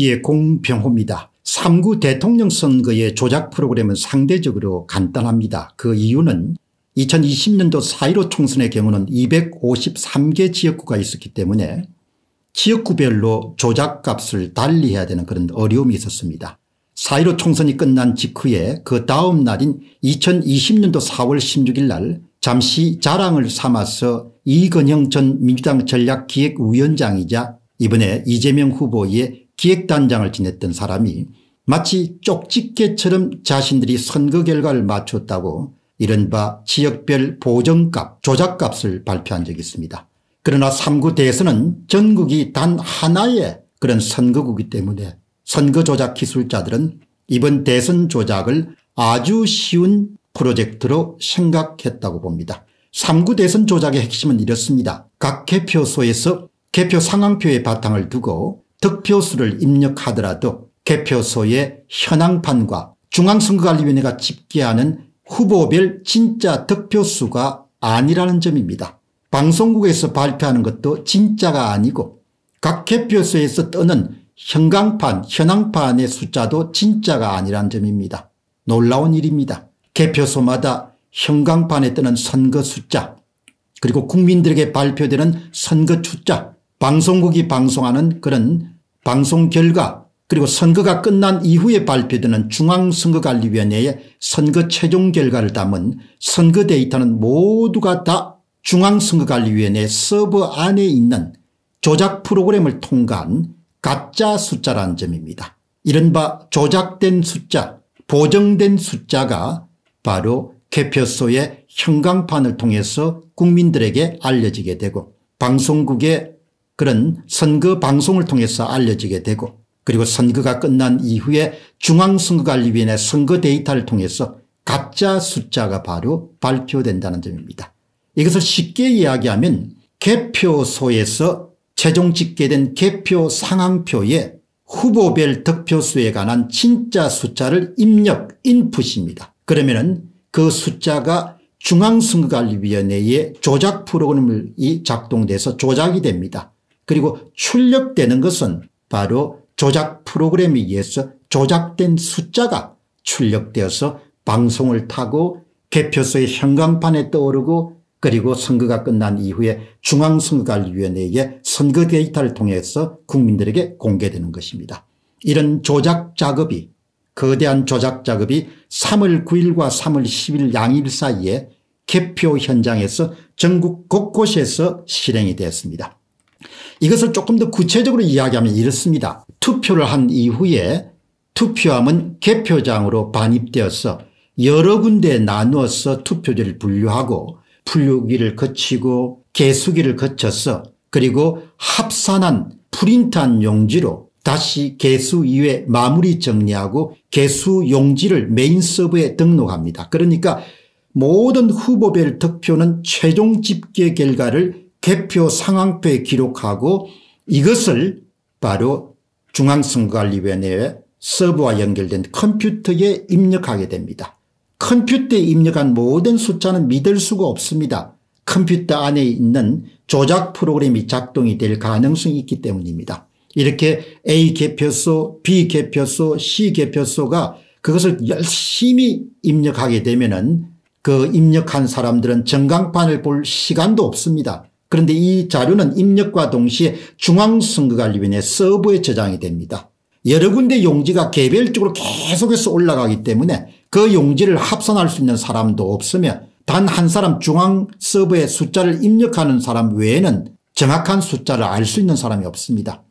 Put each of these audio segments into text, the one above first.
예, 공병호입니다. 3구 대통령 선거의 조작 프로그램은 상대적으로 간단합니다. 그 이유는 2020년도 4.15 총선의 경우는 253개 지역구가 있었기 때문에 지역구별로 조작값을 달리해야 되는 그런 어려움이 있었습니다. 4.15 총선이 끝난 직후에 그 다음 날인 2020년도 4월 16일 날 잠시 자랑을 삼아서 이건영 전 민주당 전략기획위원장이자 이번에 이재명 후보의 기획단장을 지냈던 사람이 마치 쪽집게처럼 자신들이 선거 결과를 맞췄다고 이른바 지역별 보정값, 조작값을 발표한 적이 있습니다. 그러나 3구 대선은 전국이 단 하나의 그런 선거구이기 때문에 선거 조작 기술자들은 이번 대선 조작을 아주 쉬운 프로젝트로 생각했다고 봅니다. 3구 대선 조작의 핵심은 이렇습니다. 각 개표소에서 개표 상황표에 바탕을 두고 득표수를 입력하더라도 개표소의 현황판과 중앙선거관리위원회가 집계하는 후보별 진짜 득표수가 아니라는 점입니다. 방송국에서 발표하는 것도 진짜가 아니고 각 개표소에서 뜨는 현황판, 현황판의 숫자도 진짜가 아니라는 점입니다. 놀라운 일입니다. 개표소마다 현황판에 뜨는 선거 숫자 그리고 국민들에게 발표되는 선거 숫자, 방송국이 방송하는 그런 방송 결과 그리고 선거가 끝난 이후에 발표되는 중앙선거관리위원회의 선거 최종 결과를 담은 선거 데이터는 모두가 다 중앙선거관리위원회 서버 안에 있는 조작 프로그램을 통과한 가짜 숫자라는 점입니다. 이른바 조작된 숫자, 보정된 숫자가 바로 개표소의 현황판을 통해서 국민들에게 알려지게 되고 방송국의 그런 선거 방송을 통해서 알려지게 되고 그리고 선거가 끝난 이후에 중앙선거관리위원회 선거 데이터를 통해서 가짜 숫자가 바로 발표된다는 점입니다. 이것을 쉽게 이야기하면 개표소에서 최종 집계된 개표 상황표에 후보별 득표수에 관한 진짜 숫자를 입력, 인풋입니다. 그러면은 그 숫자가 중앙선거관리위원회의 조작 프로그램이 작동돼서 조작이 됩니다. 그리고 출력되는 것은 바로 조작 프로그램에 의해서 조작된 숫자가 출력되어서 방송을 타고 개표소의 현황판에 떠오르고 그리고 선거가 끝난 이후에 중앙선거관리위원회의 선거 데이터를 통해서 국민들에게 공개되는 것입니다. 이런 조작 작업이 거대한 조작 작업이 3월 9일과 3월 10일 양일 사이에 개표 현장에서 전국 곳곳에서 실행이 되었습니다. 이것을 조금 더 구체적으로 이야기하면 이렇습니다. 투표를 한 이후에 투표함은 개표장으로 반입되어서 여러 군데에 나누어서 투표지를 분류하고 분류기를 거치고 개수기를 거쳐서 그리고 합산한 프린트한 용지로 다시 개수 이후에 마무리 정리하고 개수 용지를 메인 서버에 등록합니다. 그러니까 모든 후보별 득표는 최종 집계 결과를 개표 상황표에 기록하고 이것을 바로 중앙선거관리위원회의 서버와 연결된 컴퓨터에 입력하게 됩니다. 컴퓨터에 입력한 모든 숫자는 믿을 수가 없습니다. 컴퓨터 안에 있는 조작 프로그램이 작동이 될 가능성이 있기 때문입니다. 이렇게 A 개표소, B 개표소, C 개표소가 그것을 열심히 입력하게 되면은 그 입력한 사람들은 전광판을 볼 시간도 없습니다. 그런데 이 자료는 입력과 동시에 중앙선거관리위원회 서버에 저장이 됩니다. 여러 군데 용지가 개별적으로 계속해서 올라가기 때문에 그 용지를 합산할 수 있는 사람도 없으며 단 한 사람 중앙 서버에 숫자를 입력하는 사람 외에는 정확한 숫자를 알 수 있는 사람이 없습니다.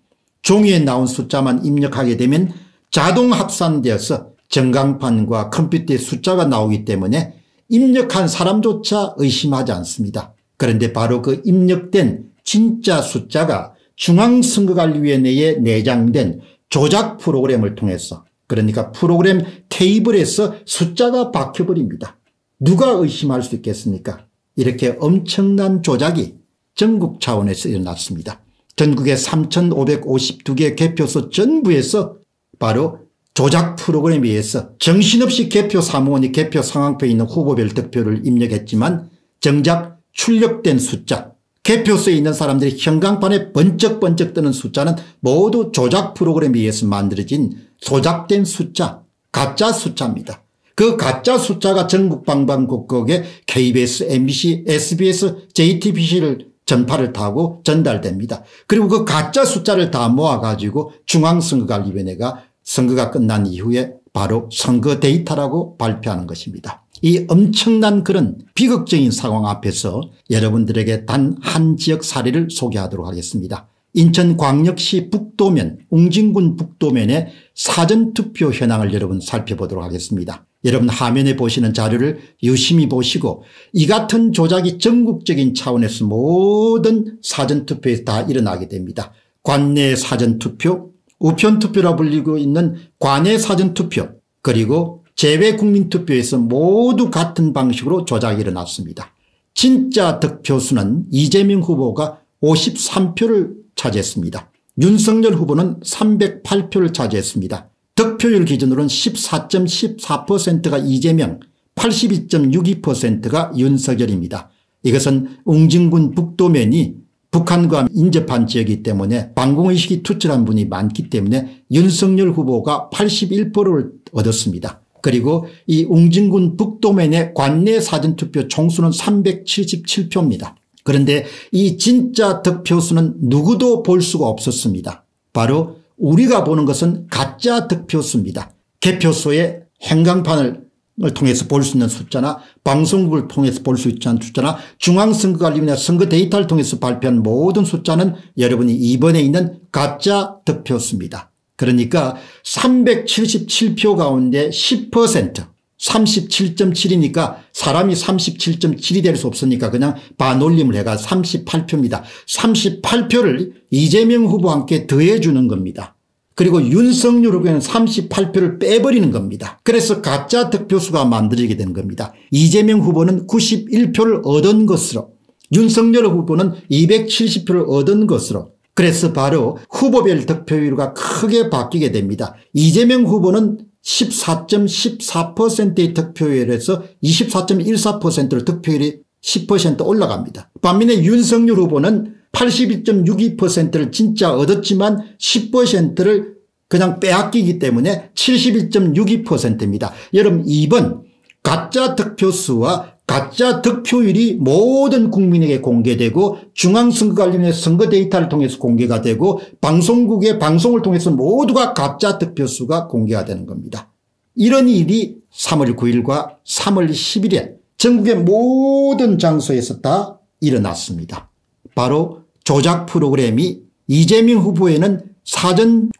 종이에 나온 숫자만 입력하게 되면 자동 합산되어서 전광판과 컴퓨터의 숫자가 나오기 때문에 입력한 사람조차 의심하지 않습니다. 그런데 바로 그 입력된 진짜 숫자가 중앙선거관리위원회에 내장된 조작 프로그램을 통해서 그러니까 프로그램 테이블에서 숫자가 박혀버립니다. 누가 의심할 수 있겠습니까? 이렇게 엄청난 조작이 전국 차원에서 일어났습니다. 전국의 3,552개 개표소 전부에서 바로 조작 프로그램에 의해서 정신없이 개표 사무원이 개표 상황표에 있는 후보별 득표를 입력했지만 정작 출력된 숫자 개표소에 있는 사람들이 형광판에 번쩍번쩍 뜨는 숫자는 모두 조작 프로그램에 의해서 만들어진 조작된 숫자, 가짜 숫자입니다. 그 가짜 숫자가 전국 방방곡곡에 KBS, MBC, SBS, JTBC를 전파를 타고 전달됩니다. 그리고 그 가짜 숫자를 다 모아가지고 중앙선거관리위원회가 선거가 끝난 이후에 바로 선거 데이터라고 발표하는 것입니다. 이 엄청난 그런 비극적인 상황 앞에서 여러분들에게 단 한 지역 사례를 소개하도록 하겠습니다. 인천광역시 북도면 웅진군 북도면의 사전투표 현황을 여러분 살펴보도록 하겠습니다. 여러분 화면에 보시는 자료를 유심히 보시고 이 같은 조작이 전국적인 차원에서 모든 사전투표에 다 일어나게 됩니다. 관내 사전투표, 우편투표라 불리고 있는 관내 사전투표, 그리고 재외국민투표에서 모두 같은 방식으로 조작이 일어났습니다. 진짜 득표수는 이재명 후보가 53표를 차지했습니다. 윤석열 후보는 308표를 차지했습니다. 득표율 기준으로는 14.14%가 이재명, 82.62%가 윤석열입니다. 이것은 웅진군 북도면이 북한과 인접한 지역이기 때문에 반공의식이 투철한 분이 많기 때문에 윤석열 후보가 81%를 얻었습니다. 그리고 이 웅진군 북도면의 관내 사전투표 총수는 377표입니다. 그런데 이 진짜 득표수는 누구도 볼 수가 없었습니다. 바로 우리가 보는 것은 가짜 득표수입니다. 개표소에 행강판을 통해서 볼 수 있는 숫자나 방송국을 통해서 볼 수 있는 숫자나 중앙선거관리위원회 선거 데이터를 통해서 발표한 모든 숫자는 여러분이 이번에 있는 가짜 득표수입니다. 그러니까 377표 가운데 10% 37.7이니까 사람이 37.7이 될 수 없으니까 그냥 반올림을 해가 38표입니다. 38표를 이재명 후보와 함께 더해주는 겁니다. 그리고 윤석열 후보는 38표를 빼버리는 겁니다. 그래서 가짜 득표수가 만들어지게 되는 겁니다. 이재명 후보는 91표를 얻은 것으로, 윤석열 후보는 270표를 얻은 것으로, 그래서 바로 후보별 득표율가 크게 바뀌게 됩니다. 이재명 후보는 14.14%의 득표율에서 24.14%로 득표율이 10% 올라갑니다. 반면에 윤석열 후보는 82.62%를 진짜 얻었지만 10%를 그냥 빼앗기기 때문에 71.62%입니다. 여러분 이번 가짜 득표수와 가짜 득표율이 모든 국민에게 공개되고 중앙선거관리위원회 선거 데이터를 통해서 공개가 되고 방송국의 방송을 통해서 모두가 가짜 득표수가 공개가 되는 겁니다. 이런 일이 3월 9일과 3월 10일에 전국의 모든 장소에서 다 일어났습니다. 바로 조작 프로그램이 이재명 후보에는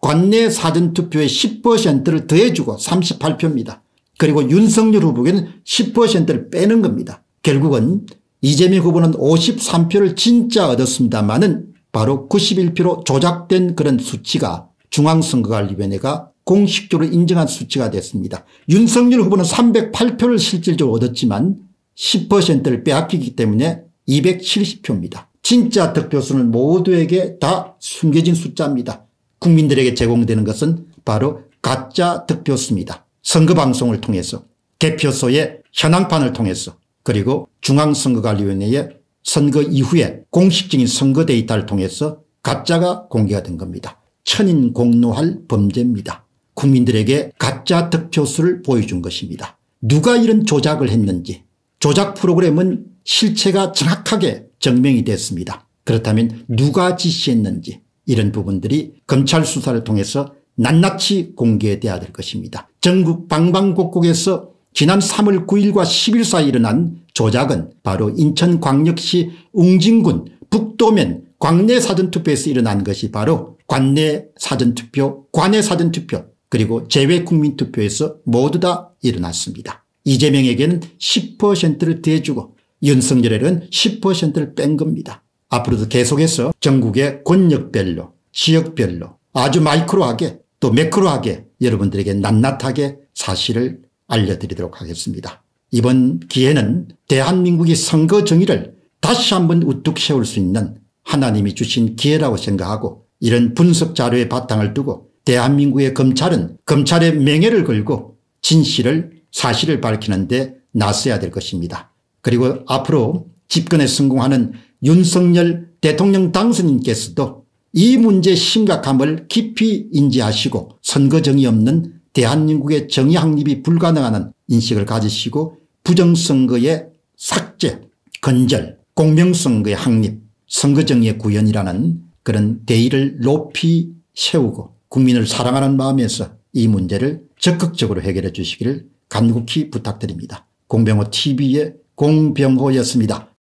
관내 사전투표의 10%를 더해주고 38표입니다. 그리고 윤석열 후보에는 10%를 빼는 겁니다. 결국은 이재명 후보는 53표를 진짜 얻었습니다마는 바로 91표로 조작된 그런 수치가 중앙선거관리위원회가 공식적으로 인정한 수치가 됐습니다. 윤석열 후보는 308표를 실질적으로 얻었지만 10%를 빼앗기기 때문에 270표입니다. 진짜 득표수는 모두에게 다 숨겨진 숫자입니다. 국민들에게 제공되는 것은 바로 가짜 득표수입니다. 선거방송을 통해서, 개표소의 현황판을 통해서, 그리고 중앙선거관리위원회의 선거 이후에 공식적인 선거 데이터를 통해서 가짜가 공개가 된 겁니다. 천인공노할 범죄입니다. 국민들에게 가짜 득표수를 보여준 것입니다. 누가 이런 조작을 했는지, 조작 프로그램은 실체가 정확하게 증명이 됐습니다. 그렇다면 누가 지시했는지 이런 부분들이 검찰 수사를 통해서 낱낱이 공개돼야 될 것입니다. 전국 방방곡곡에서 지난 3월 9일과 10일 사이 일어난 조작은 바로 인천광역시 웅진군 북도면 광내 사전투표에서 일어난 것이 바로 관내 사전투표, 관내 사전투표, 그리고 재외국민투표에서 모두 다 일어났습니다. 이재명에게는 10%를 더해주고 윤석열에게는 10%를 뺀 겁니다. 앞으로도 계속해서 전국의 권역별로, 지역별로 아주 마이크로하게 또 매크로하게 여러분들에게 낱낱하게 사실을 알려드리도록 하겠습니다. 이번 기회는 대한민국의 선거 정의를 다시 한번 우뚝 세울 수 있는 하나님이 주신 기회라고 생각하고, 이런 분석 자료에 바탕을 두고 대한민국의 검찰은 검찰의 명예를 걸고 진실을, 사실을 밝히는 데 나서야 될 것입니다. 그리고 앞으로 집권에 성공하는 윤석열 대통령 당선인께서도 이 문제의 심각함을 깊이 인지하시고 선거정이 없는 대한민국의 정의 확립이 불가능하는 인식을 가지시고 부정선거의 삭제, 건절, 공명선거의 확립, 선거정의의 구현이라는 그런 대의를 높이 세우고 국민을 사랑하는 마음에서 이 문제를 적극적으로 해결해 주시기를 간곡히 부탁드립니다. 공병호 TV의 공병호였습니다.